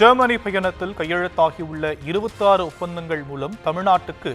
Germany பயணத்தில் கையெழுத்தாகியுள்ள 26 ஒப்பந்தங்கள் மூலம் தமிழ்நாட்டுக்கு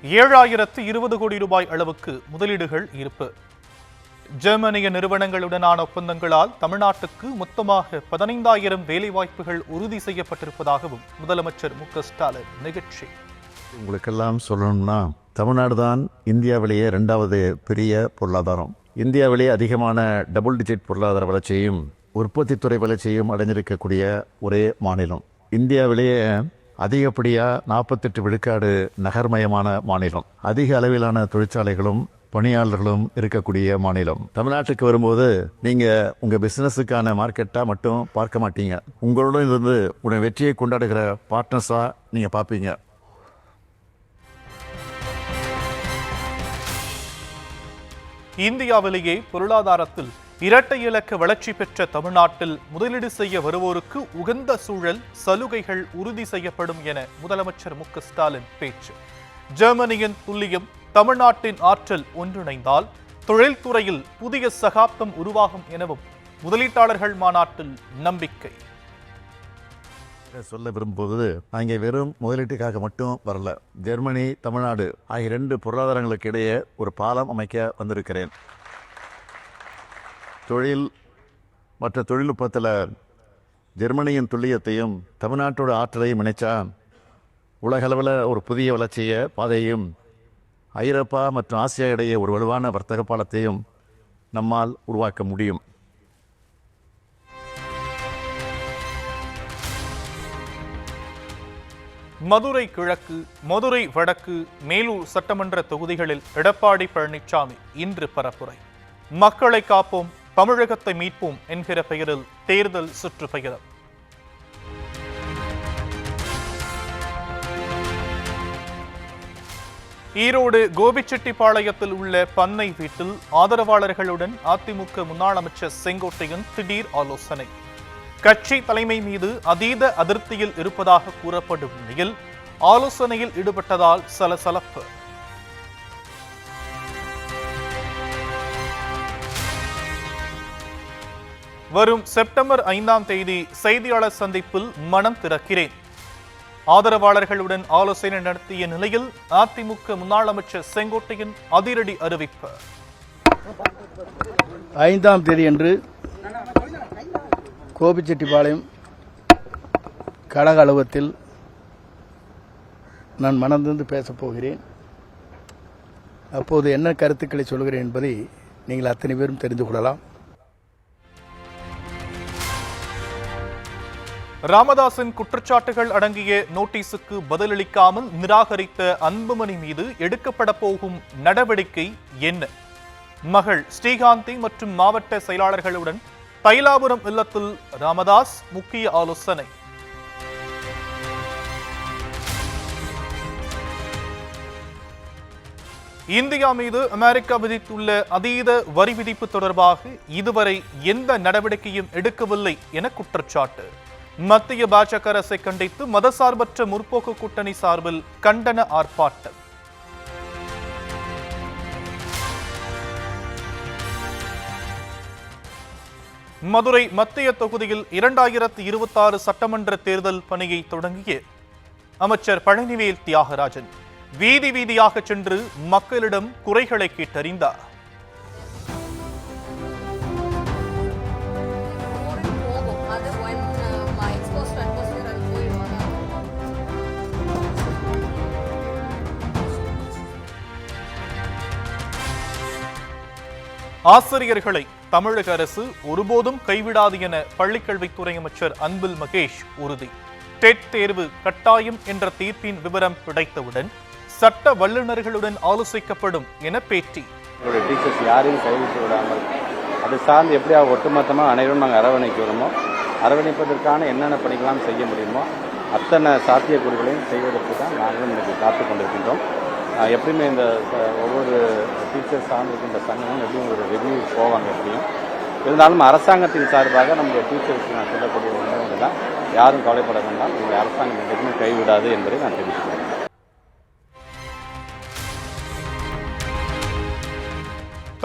7,020 கோடி ரூபாய் அளவுக்கு முதலீடுகள் இருப்பு. ஜெர்மனிய நிறுவனங்களுடனான ஒப்பந்தங்களால் தமிழ்நாட்டுக்கு மொத்தமாக 15,000 வேலைவாய்ப்புகள் உறுதி செய்யப்பட்டிருப்பதாகவும் முதலமைச்சர் மு.க.ஸ்டாலின் நிகழ்ச்சி. உங்களுக்கெல்லாம் சொல்லணும்னா, தமிழ்நாடு தான் இந்தியாவிலேயே 2வது பெரிய பொருளாதாரம். இந்தியாவிலேயே அதிகமான டபுள் டிஜிட் பொருளாதார வளர்ச்சியையும் உற்பத்தி துறை வளர்ச்சியையும் அடைஞ்சிருக்கக்கூடிய ஒரே மாநிலம். இந்தியாவிலேயே அதிகப்படியாக 48 விழுக்காடு நகர்மயமான மாநிலம். அதிக அளவிலான தொழிற்சாலைகளும் பணியாளர்களும் இருக்கக்கூடிய மாநிலம். தமிழ்நாட்டுக்கு வரும்போது நீங்க உங்க பிசினஸுக்கான மார்க்கெட்டா மட்டும் பார்க்க மாட்டீங்க. உங்களுடன் இருந்து உடைய வெற்றியை கொண்டாடுகிற பார்ட்னர்ஸா நீங்க பார்ப்பீங்க. இந்தியாவிலேயே பொருளாதாரத்தில் இரட்டை இலக்க வளர்ச்சி பெற்ற தமிழ்நாட்டில் முதலீடு செய்ய வருவோருக்கு உகந்த சூழல், சலுகைகள் உறுதி செய்யப்படும் என முதலமைச்சர் மு.க.ஸ்டாலின் பேச்சு. ஜெர்மனியின் துல்லியம், தமிழ்நாட்டின் ஆற்றல் ஒன்றிணைந்தால் தொழில்துறையில் புதிய சகாப்தம் உருவாகும் எனவும் முதலீட்டாளர்கள் மாநாட்டில் நம்பிக்கை. சொல்ல விரும்புவது, நான் இங்கே வெறும் முதலீட்டுக்காக மட்டும் வரல. ஜெர்மனி, தமிழ்நாடு ஆகிய 2 பொருளாதாரங்களுக்கு இடையே ஒரு பாலம் அமைக்க வந்திருக்கிறேன். தொழில் மற்ற தொழில்நுட்பத்தில் ஜெர்மனியின் துல்லியத்தையும் தமிழ்நாட்டோட ஆற்றலையும் இணைச்சா உலகளவில் ஒரு புதிய வளர்ச்சியை பாதையையும் ஐரோப்பா மற்றும் ஆசியா இடையே ஒரு வலுவான வர்த்தக பாலத்தையும் நம்மால் உருவாக்க முடியும். மதுரை கிழக்கு, மதுரை வடக்கு, மேலூர் சட்டமன்ற தொகுதிகளில் எடப்பாடி பழனிசாமி இன்று பரப்புரை. மக்களை காப்போம், தமிழகத்தை மீட்போம் என்கிற பெயரில் தேர்தல் சுற்றுப்பயணம். ஈரோடு கோபிச்செட்டிப்பாளையத்தில் உள்ள பண்ணை வீட்டில் ஆதரவாளர்களுடன் அதிமுக முன்னாள் அமைச்சர் செங்கோட்டையன் திடீர் ஆலோசனை. கட்சி தலைமை மீது அதீத அதிருப்தியில் இருப்பதாக கூறப்படும் நிலையில் ஆலோசனையில் ஈடுபட்டதால் சலசலப்பு. வரும் செப்டம்பர் 5ஆம் தேதி செய்தியாளர் சந்திப்பில் மனம் திறக்கிறேன். ஆதரவாளர்களுடன் ஆலோசனை நடத்திய நிலையில் அதிமுக முன்னாள் அமைச்சர் செங்கோட்டையன் அதிரடி அறிவிப்பு. 5ஆம் தேதி அன்று கோபிச்செட்டிப்பாளையம் கழக அலுவலகத்தில் நான் மனந்திருந்து பேசப் போகிறேன். அப்போது என்ன கருத்துக்களை சொல்கிறேன் என்பதை நீங்கள் அத்தனை பேரும் தெரிந்து கொள்ளலாம். ராமதாசின் குற்றச்சாட்டுகள் அடங்கிய நோட்டீஸுக்கு பதிலளிக்காமல் நிராகரித்த அன்புமணி மீது எடுக்கப்பட போகும் நடவடிக்கை என்ன? மகள் ஸ்ரீகாந்தி மற்றும் மாவட்ட செயலாளர்களுடன் தைலாபுரம் இல்லத்தில் ராமதாஸ் முக்கிய ஆலோசனை. இந்தியா மீது அமெரிக்கா விதித்துள்ள அதீத வரி விதிப்பு தொடர்பாக இதுவரை எந்த நடவடிக்கையும் எடுக்கவில்லை என குற்றச்சாட்டு. மத்திய பாஜக அரசை கண்டித்து மதசார்பற்ற முற்போக்கு கூட்டணி சார்பில் கண்டன ஆர்ப்பாட்டம். மதுரை மத்திய தொகுதியில் 2026 சட்டமன்ற தேர்தல் பணியை தொடங்கிய அமைச்சர் பழனிவேல் தியாகராஜன் வீதி வீதியாக சென்று மக்களிடம் குறைகளை கேட்டறிந்தார். ஆசிரியர்களை தமிழக அரசு ஒருபோதும் கைவிடாது என பள்ளிக்கல்வித்துறை அமைச்சர் அன்பில் மகேஷ் உறுதி. டெட் தேர்வு கட்டாயம் என்ற தீர்ப்பின் விவரம் கிடைத்தவுடன் சட்ட வல்லுநர்களுடன் ஆலோசிக்கப்படும் என பேட்டி. டீச்சர்ஸ் யாரையும் கைவிட்டு விடாமல் அது சார்ந்து எப்படி ஒட்டுமொத்தமாக அனைவரும் நாங்கள் அரவணைக்கிறோமோ, அரவணைப்பதற்கான என்னென்ன பணிகளாம் செய்ய முடியுமோ அத்தனை சாத்தியக்கூறுகளையும் செய்வதற்கு தான் நாங்களும் இன்றைக்கு காத்து கொண்டிருக்கின்றோம். எப்படியுமே இந்த ஒவ்வொரு டீச்சர்ஸ் சார்ந்திருக்கின்ற சங்கமும் எப்படியும் ஒரு ரிவ்யூ போவாங்க. எப்படியும் இருந்தாலும் அரசாங்கத்தின் சார்பாக நம்முடைய டீச்சர்ஸ்க்கு நான் சொல்லக்கூடிய ஒன்று தான், யாரும் கவலைப்பட வேண்டாம், உங்களுடைய அரசாங்கம் எதுவுமே கைவிடாது என்பதை நான் தெரிவிக்கிறேன்.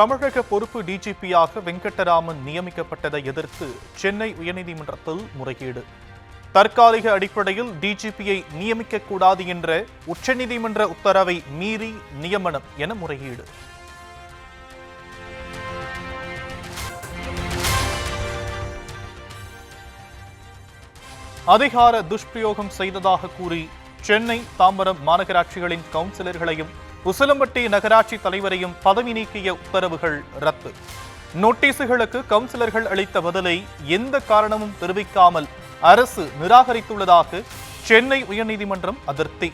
தமிழக பொறுப்பு டிஜிபியாக வெங்கட்டராமன் நியமிக்கப்பட்டதை எதிர்த்து சென்னை உயர்நீதிமன்றத்தில் முறையீடு. தற்காலிக அடிப்படையில் டிஜிபியை நியமிக்கக்கூடாது என்ற உச்சநீதிமன்ற உத்தரவை மீறி நியமனம் என முறையீடு. அதிகார துஷ்பிரயோகம் செய்ததாக கூறி சென்னை, தாம்பரம் மாநகராட்சிகளின் கவுன்சிலர்களையும் உசிலம்பட்டி நகராட்சி தலைவரையும் பதவி நீக்கிய உத்தரவுகள் ரத்து. நோட்டீஸுகளுக்கு கவுன்சிலர்கள் அளித்த பதிலை எந்த காரணமும் தெரிவிக்காமல் அரசு நிராகரித்துள்ளதாக சென்னை உயர்நீதிமன்றம் அதிருப்தி.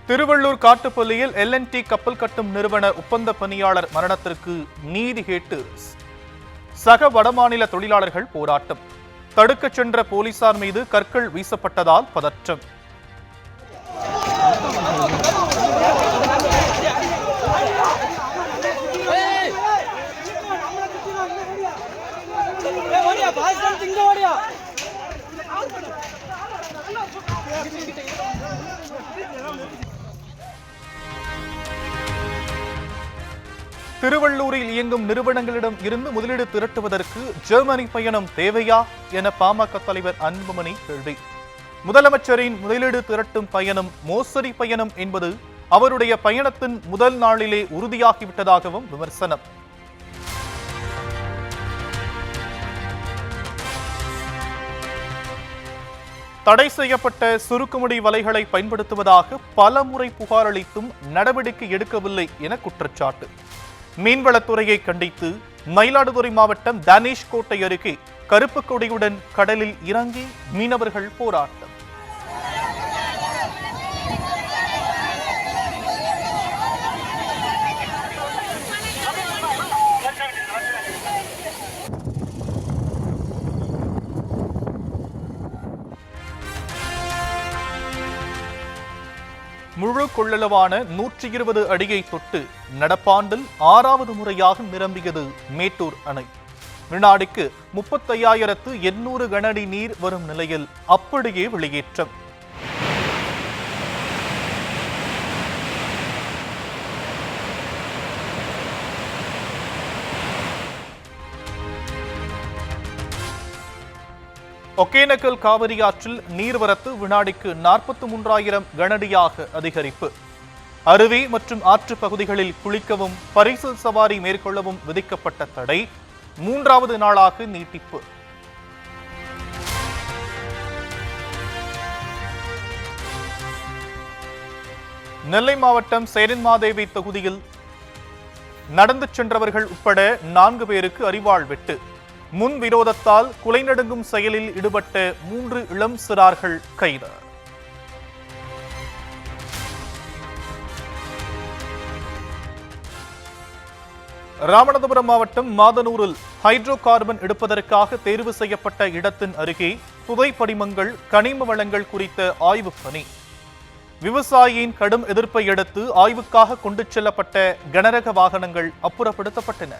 திருவள்ளூர் காட்டுப்பள்ளியில் LNT கப்பல் கட்டும் நிறுவன ஒப்பந்த பணியாளர் மரணத்திற்கு நீதி கேட்டு சக வடமாநில தொழிலாளர்கள் போராட்டம். தடுக்கச் சென்ற போலீசார் மீது கற்கள் வீசப்பட்டதால் பதற்றம். திருவள்ளூரில் இயங்கும் நிறுவனங்களிடம் இருந்து முதலீடு திரட்டுவதற்கு ஜெர்மனி பயணம் தேவையா என பாமக தலைவர் அன்புமணி கேள்வி. முதலமைச்சரின் முதலீடு திரட்டும் பயணம் மோசடி பயணம் என்பது அவருடைய பயணத்தின் முதல் நாளிலே உறுதியாகிவிட்டதாகவும் விமர்சனம். தடை செய்யப்பட்ட சுருக்குமுடி வலைகளை பயன்படுத்துவதாக பல முறை புகார் அளித்தும் நடவடிக்கை எடுக்கவில்லை என குற்றச்சாட்டு. மீன்வளத்துறையை கண்டித்து மயிலாடுதுறை மாவட்டம் தனேஷ்கோட்டை அருகே கருப்பு கொடியுடன் கடலில் இறங்கி மீனவர்கள் போராட்டம். முழு கொள்ளளவான 120 அடியை தொட்டு நடப்பாண்டில் 6வது முறையாக நிரம்பியது மேட்டூர் அணை. வினாடிக்கு 35,800 கனஅடி நீர் வரும் நிலையில் அப்படியே வெளியேற்றம். ஒகேனக்கல் காவிரி ஆற்றில் நீர்வரத்து வினாடிக்கு 43,000 கனஅடியாக அதிகரிப்பு. அருவி மற்றும் ஆற்று பகுதிகளில் குளிக்கவும் பரிசல் சவாரி மேற்கொள்ளவும் விதிக்கப்பட்ட தடை 3வது நாளாக நீட்டிப்பு. நெல்லை மாவட்டம் சேரன்மாதேவி தொகுதியில் நடந்து சென்றவர்கள் உட்பட 4 பேருக்கு அரிவாள் வெட்டு. முன் விரோதத்தால் குலை நடுங்கும் செயலில் ஈடுபட்ட 3 இளம் சிறார்கள் கைது. ராமநாதபுரம் மாவட்டம் மாதனூரில் ஹைட்ரோ கார்பன் எடுப்பதற்காக தேர்வு செய்யப்பட்ட இடத்தின் அருகே புதை படிமங்கள், கனிம வளங்கள் குறித்த ஆய்வு பணி. விவசாயியின் கடும் எதிர்ப்பை அடுத்து ஆய்வுக்காக கொண்டு செல்லப்பட்ட கனரக வாகனங்கள் அப்புறப்படுத்தப்பட்டன.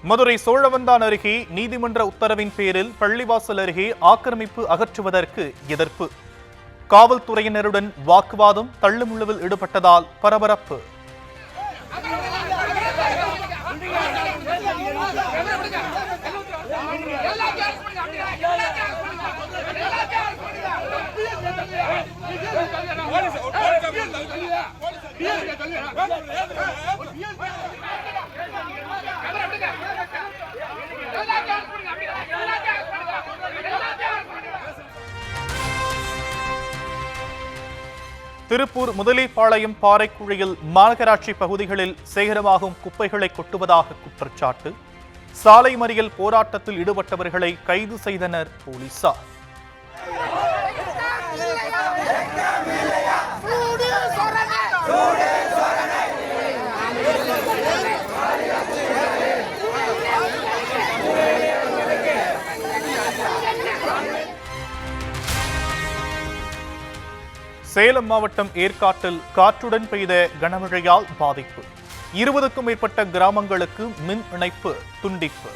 மதுரை சோழவந்தான் அருகே நீதிமன்ற உத்தரவின் பேரில் பள்ளிவாசல் அருகே ஆக்கிரமிப்பு அகற்றுவதற்கு எதிர்ப்பு. காவல்துறையினருடன் வாக்குவாதம், தள்ளுமுள்ளுவில் ஈடுபட்டதால் பரபரப்பு. திருப்பூர் முதலிப்பாளையம் பாறைக்குழியில் மாநகராட்சி பகுதிகளில் சேகரமாகும் குப்பைகளை கொட்டுவதாக குற்றச்சாட்டு. சாலை மறியல் போராட்டத்தில் ஈடுபட்டவர்களை கைது செய்தனர் போலீசார். சேலம் மாவட்டம் ஏற்காட்டில் காற்றுடன் பெய்த கனமழையால் பாதிப்பு. 20க்கும் மேற்பட்ட கிராமங்களுக்கு மின் இணைப்பு துண்டிப்பு.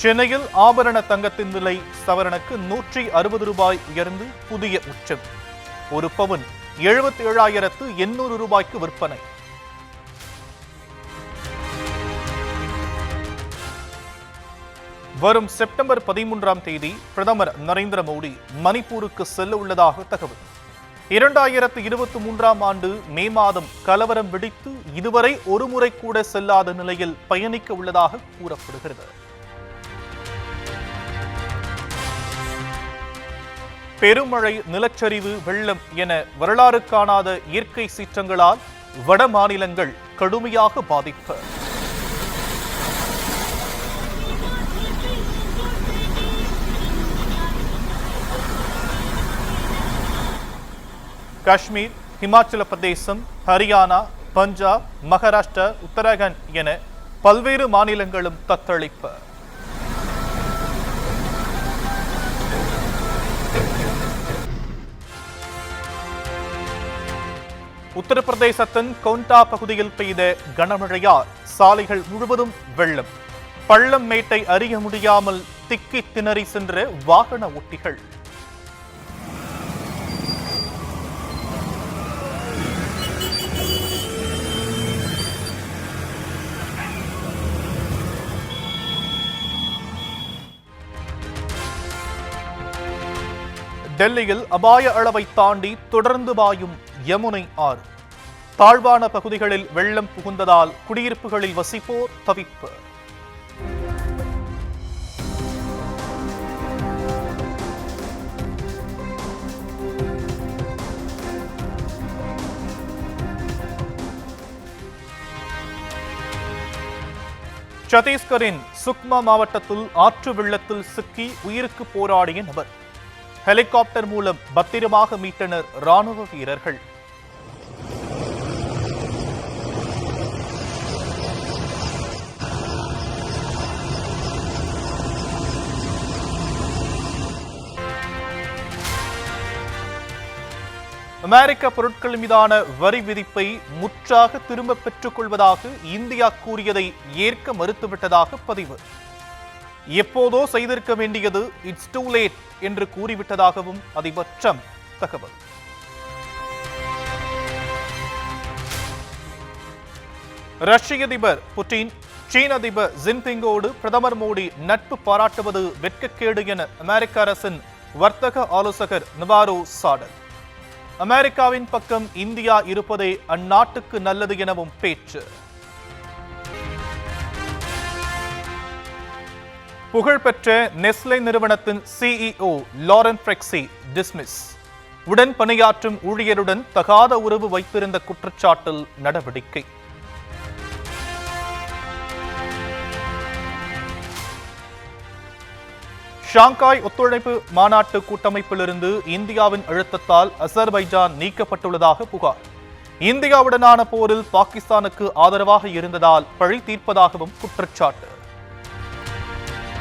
சென்னையில் ஆபரண தங்கத்தின் விலை சவரனுக்கு 160 ரூபாய் உயர்ந்து புதிய உச்சம். ஒரு பவுன் 77,800 ரூபாய்க்கு விற்பனை. வரும் செப்டம்பர் 13ஆம் தேதி பிரதமர் நரேந்திர மோடி மணிப்பூருக்கு செல்ல உள்ளதாக தகவல். 2023ஆம் ஆண்டு மே மாதம் கலவரம் வெடித்து இதுவரை ஒருமுறை கூட செல்லாத நிலையில் பயணிக்க உள்ளதாக கூறப்படுகிறது. பெருமழை, நிலச்சரிவு, வெள்ளம் என வரலாறு காணாத இயற்கை சீற்றங்களால் வட மாநிலங்கள் கடுமையாக பாதிப்பு. காஷ்மீர், ஹிமாச்சல பிரதேசம், ஹரியானா, பஞ்சாப், மகாராஷ்டிரா, உத்தரகாண்ட் என பல்வேறு மாநிலங்களும் தத்தளிப்பு. உத்தரப்பிரதேசத்தின் கோண்டா பகுதியில் பெய்த கனமழையால் சாலைகள் முழுவதும் வெள்ளம். பள்ளம் மேட்டை அறிய முடியாமல் திக்கி திணறி சென்ற வாகன ஓட்டிகள். டெல்லியில் அபாய அளவை தாண்டி தொடர்ந்து பாயும் யமுனை ஆறு. தாழ்வான பகுதிகளில் வெள்ளம் புகுந்ததால் குடியிருப்புகளில் வசிப்போர் தவிப்பு. சத்தீஸ்கரின் சுக்மா மாவட்டத்தில் ஆற்று வெள்ளத்தில் சிக்கி உயிருக்கு போராடிய நபர். ஹெலிகாப்டர் மூலம் பத்திரமாக மீட்டனர் ராணுவ வீரர்கள். அமெரிக்க பொருட்கள் மீதான வரி விதிப்பை முற்றாக திரும்ப பெற்றுக் கொள்வதாக இந்தியா கூறியதை ஏற்க மறுத்துவிட்டதாக பதிவு. எப்போதோ செய்திருக்க வேண்டியது இட்ஸ் டூ லேட் என்று கூறிவிட்டதாகவும் அதிபர் ட்ரம்ப் தகவல். ரஷ்ய அதிபர் புட்டின், சீன அதிபர் ஜின்பிங்கோடு பிரதமர் மோடி நட்பு பாராட்டுவது வெட்கக்கேடு என அமெரிக்க அரசின் வர்த்தக ஆலோசகர் நவாரோ சாடல். அமெரிக்காவின் பக்கம் இந்தியா இருப்பதே அந்நாட்டுக்கு நல்லது எனவும் பேச்சு. புகழ்பெற்ற நெஸ்லே நிறுவனத்தின் CEO லாரன் ஃப்ரெக்ஸி டிஸ்மிஸ். உடன் பணியாற்றும் ஊழியருடன் தகாத உறவு வைத்திருந்த குற்றச்சாட்டில் நடவடிக்கை. ஷாங்காய் ஒத்துழைப்பு மாநாட்டு கூட்டமைப்பிலிருந்து இந்தியாவின் அழுத்தத்தால் அசர்பைஜான் நீக்கப்பட்டுள்ளதாக புகார். இந்தியாவுடனான போரில் பாகிஸ்தானுக்கு ஆதரவாக இருந்ததால் பழி தீர்ப்பதாகவும் குற்றச்சாட்டு.